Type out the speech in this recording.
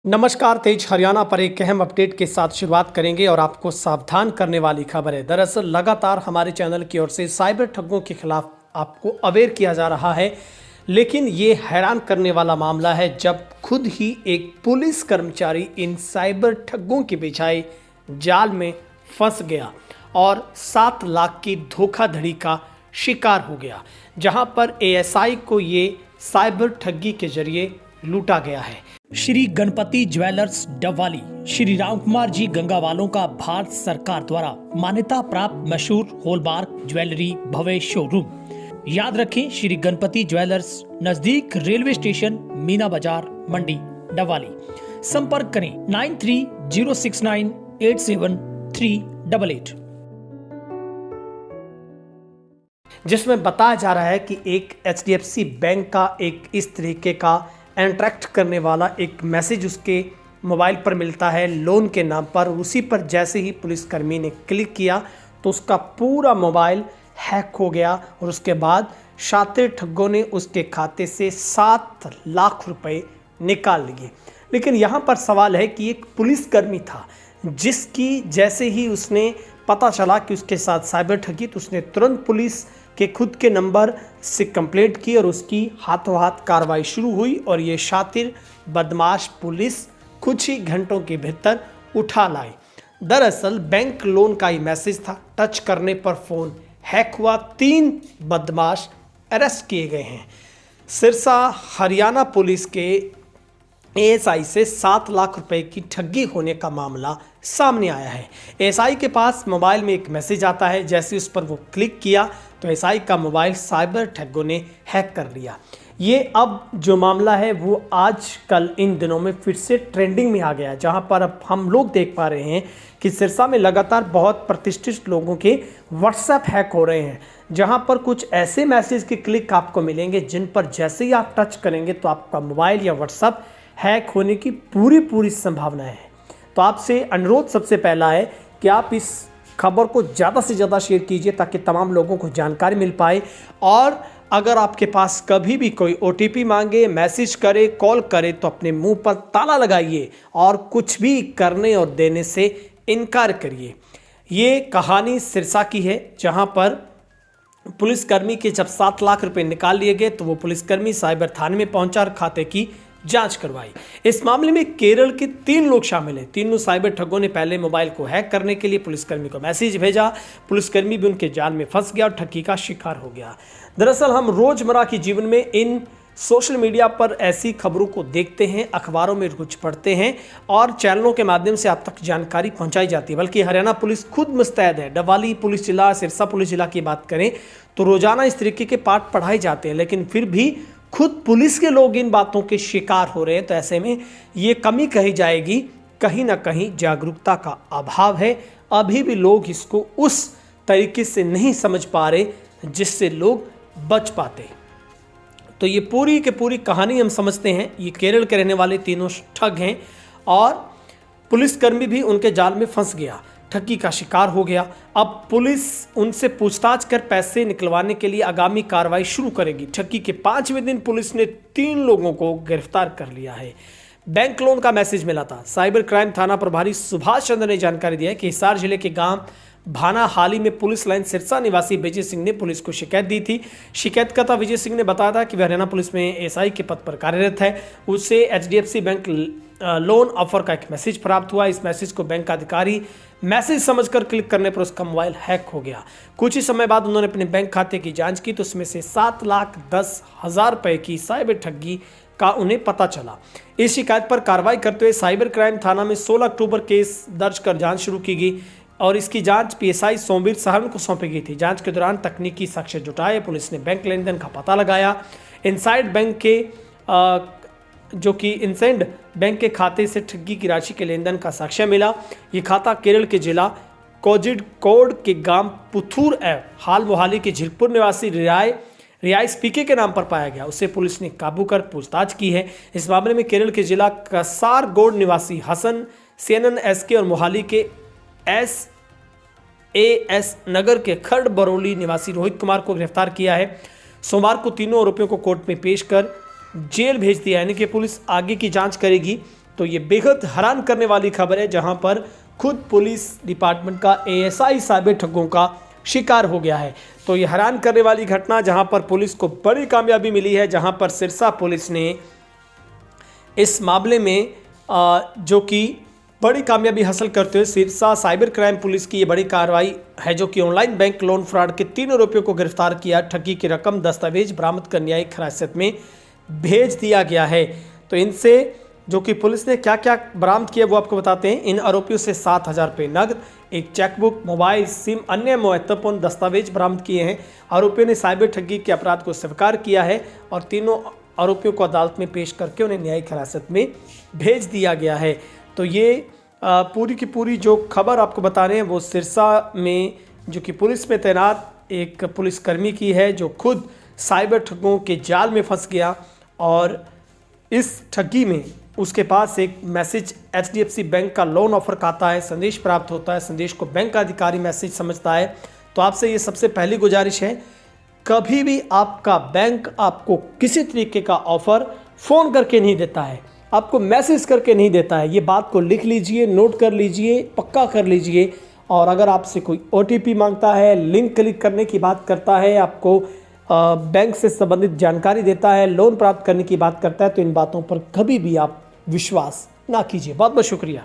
नमस्कार। तेज हरियाणा पर एक अहम अपडेट के साथ शुरुआत करेंगे और आपको सावधान करने वाली खबर है। दरअसल लगातार हमारे चैनल की ओर से साइबर ठगों के खिलाफ आपको अवेयर किया जा रहा है, लेकिन ये हैरान करने वाला मामला है जब खुद ही एक पुलिस कर्मचारी इन साइबर ठगों के बिछाए जाल में फंस गया और 7 लाख की धोखाधड़ी का शिकार हो गया, जहां पर एएसआई को ये साइबर ठगी के जरिए लूटा गया है। श्री गणपति ज्वेलर्स डबवाली श्री राम कुमार जी गंगावालों का भारत सरकार द्वारा मान्यता प्राप्त मशहूर हॉलमार्क ज्वेलरी भव्य शोरूम। याद रखें, श्री गणपति ज्वेलर्स, नजदीक रेलवे स्टेशन, मीना बाजार, मंडी, डबवाली। संपर्क करें 9306987388, जिसमें बताया जा रहा है कि एक एचडीएफसी बैंक का एक इस तरीके का इंटरेक्ट करने वाला एक मैसेज उसके मोबाइल पर मिलता है लोन के नाम पर। उसी पर जैसे ही पुलिसकर्मी ने क्लिक किया तो उसका पूरा मोबाइल हैक हो गया और उसके बाद शातिर ठगों ने उसके खाते से 7 लाख रुपए निकाल लिए। लेकिन यहाँ पर सवाल है कि एक पुलिसकर्मी था जिसकी जैसे ही उसने पता चला कि उसके साथ साइबर ठगी, तो उसने तुरंत पुलिस के खुद के नंबर से कंप्लेंट की और उसकी हाथों हाथ कार्रवाई शुरू हुई और ये शातिर बदमाश पुलिस कुछ ही घंटों के भीतर उठा लाई। दरअसल बैंक लोन का ही मैसेज था। टच करने पर फ़ोन हैक हुआ। 3 बदमाश अरेस्ट किए गए हैं। सिरसा हरियाणा पुलिस के एएसआई से 7 लाख रुपए की ठगी होने का मामला सामने आया है। एएसआई के पास मोबाइल में एक मैसेज आता है, जैसे उस पर वो क्लिक किया तो एएसआई का मोबाइल साइबर ठगों ने हैक कर लिया। ये अब जो मामला है वो आजकल इन दिनों में फिर से ट्रेंडिंग में आ गया है, जहां पर अब हम लोग देख पा रहे हैं कि सिरसा में लगातार बहुत प्रतिष्ठित लोगों के व्हाट्सएप हैक हो रहे हैं, जहां पर कुछ ऐसे मैसेज के क्लिक आपको मिलेंगे जिन पर जैसे ही आप टच करेंगे तो आपका मोबाइल या व्हाट्सएप हैक होने की पूरी संभावना है। तो आपसे अनुरोध सबसे पहला है कि आप इस खबर को ज़्यादा से ज़्यादा शेयर कीजिए ताकि तमाम लोगों को जानकारी मिल पाए। और अगर आपके पास कभी भी कोई ओटीपी मांगे, मैसेज करे, कॉल करे तो अपने मुंह पर ताला लगाइए और कुछ भी करने और देने से इनकार करिए। ये कहानी सिरसा की है, जहां पर पुलिसकर्मी के जब 7 लाख रुपए निकाल लिए गए तो वो पुलिसकर्मी साइबर थाने में पहुंचा और खाते की जांच करवाई। इस मामले में केरल के 3 लोग शामिल हैं। तीनों साइबर ठगों ने पहले मोबाइल को हैक करने के लिए पुलिसकर्मी को मैसेज भेजा। पुलिसकर्मी भी उनके जाल में फंस गया और ठगी का शिकार हो गया। दरअसल हम रोजमर्रा के जीवन में इन सोशल मीडिया पर ऐसी खबरों को देखते हैं, अखबारों में कुछ पढ़ते हैं और चैनलों के माध्यम से आप तक जानकारी पहुंचाई जाती है। बल्कि हरियाणा पुलिस खुद मुस्तैद है। डबवाली पुलिस जिला, सिरसा पुलिस जिला की बात करें तो रोजाना इस तरीके के पाठ पढ़ाए जाते हैं, लेकिन फिर भी खुद पुलिस के लोग इन बातों के शिकार हो रहे हैं। तो ऐसे में ये कमी कही जाएगी, कहीं ना कहीं जागरूकता का अभाव है। अभी भी लोग इसको उस तरीके से नहीं समझ पा रहे जिससे लोग बच पाते। तो ये पूरी की पूरी कहानी हम समझते हैं। ये केरल के रहने वाले तीनों ठग हैं और पुलिसकर्मी भी उनके जाल में फंस गया, ठगी का शिकार हो गया। अब पुलिस उनसे पूछताछ कर पैसे निकलवाने के लिए आगामी कार्रवाई शुरू करेगी। ठगी के 5वें दिन पुलिस ने 3 लोगों को गिरफ्तार कर लिया है। बैंक लोन का मैसेज मिला था। साइबर क्राइम थाना प्रभारी सुभाष चंद्र ने जानकारी दी है कि हिसार जिले के गांव भाना हाली में पुलिस लाइन सिरसा निवासी विजय सिंह ने पुलिस को शिकायत दी थी। शिकायतकर्ता विजय सिंह ने बताया था कि वह हरियाणा पुलिस में एएसआई के पद पर कार्यरत है। उसे एचडीएफसी बैंक लोन ऑफर का एक मैसेज प्राप्त हुआ। इस मैसेज को बैंक का अधिकारी मैसेज समझकर क्लिक करने पर उसका मोबाइल हैक हो गया। कुछ ही समय बाद उन्होंने अपने बैंक खाते की जांच की तो उसमें से 7,10,000 रुपए की साइबर ठगी का उन्हें पता चला। इस शिकायत पर कार्रवाई करते हुए साइबर क्राइम थाना में 16 अक्टूबर केस दर्ज कर जांच शुरू की गई और इसकी जांच पीएसआई सोमवीर सहन को सौंपी गई थी। जांच के दौरान तकनीकी साक्ष्य जुटाए पुलिस ने बैंक लेन देन का पता लगाया। इनसाइड बैंक के जो कि इनसेंड बैंक के खाते से ठगी की राशि के लेन देन का साक्ष्य मिला। ये खाता केरल के जिला कोझिकोड के गांव पुथूर हाल मोहाली के झिरपुर निवासी रियाइस पीके के नाम पर पाया गया। उसे पुलिस ने काबू कर पूछताछ की है। इस मामले में केरल के जिला कसारगोड निवासी हसन, सीएनएन एसके और मोहाली के एस नगर के खर्ड बरौली निवासी रोहित कुमार को गिरफ्तार किया है। सोमवार को तीनों आरोपियों को कोर्ट में पेश कर जेल भेज दिया, यानी कि पुलिस आगे की जांच करेगी तो ये बेहद हैरान करने वाली खबर है, जहां पर खुद पुलिस डिपार्टमेंट का एएसआई साइबर ठगों का शिकार हो गया है। तो ये हैरान करने वाली घटना, जहां पर पुलिस को बड़ी कामयाबी मिली है, जहां पर सिरसा पुलिस ने इस मामले में जो कि बड़ी कामयाबी हासिल करते हुए सिरसा साइबर क्राइम पुलिस की ये बड़ी कार्रवाई है, जो कि ऑनलाइन बैंक लोन फ्रॉड के 3 आरोपियों को गिरफ्तार किया। ठगी की रकम, दस्तावेज बरामद कर न्यायिक हिरासत में भेज दिया गया है। तो इनसे जो कि पुलिस ने क्या क्या बरामद किया वो आपको बताते हैं। इन आरोपियों से 7,000 रुपये नकद, एक चेकबुक, मोबाइल, सिम, अन्य महत्वपूर्ण दस्तावेज बरामद किए हैं। आरोपियों ने साइबर ठगी के अपराध को स्वीकार किया है और तीनों आरोपियों को अदालत में पेश करके उन्हें न्यायिक हिरासत में भेज दिया गया है। तो ये पूरी की पूरी जो खबर आपको बता रहे हैं वो सिरसा में जो कि पुलिस में तैनात एक पुलिसकर्मी की है, जो खुद साइबर ठगों के जाल में फंस गया और इस ठगी में उसके पास एक मैसेज HDFC बैंक का लोन ऑफर का आता है, संदेश प्राप्त होता है। संदेश को बैंक का अधिकारी मैसेज समझता है। तो आपसे ये सबसे पहली गुजारिश है, कभी भी आपका बैंक आपको किसी तरीके का ऑफर फ़ोन करके नहीं देता है, आपको मैसेज करके नहीं देता है। ये बात को लिख लीजिए, नोट कर लीजिए, पक्का कर लीजिए। और अगर आपसे कोई OTP मांगता है, लिंक क्लिक करने की बात करता है, आपको बैंक से संबंधित जानकारी देता है, लोन प्राप्त करने की बात करता है, तो इन बातों पर कभी भी आप विश्वास ना कीजिए। बहुत बहुत शुक्रिया।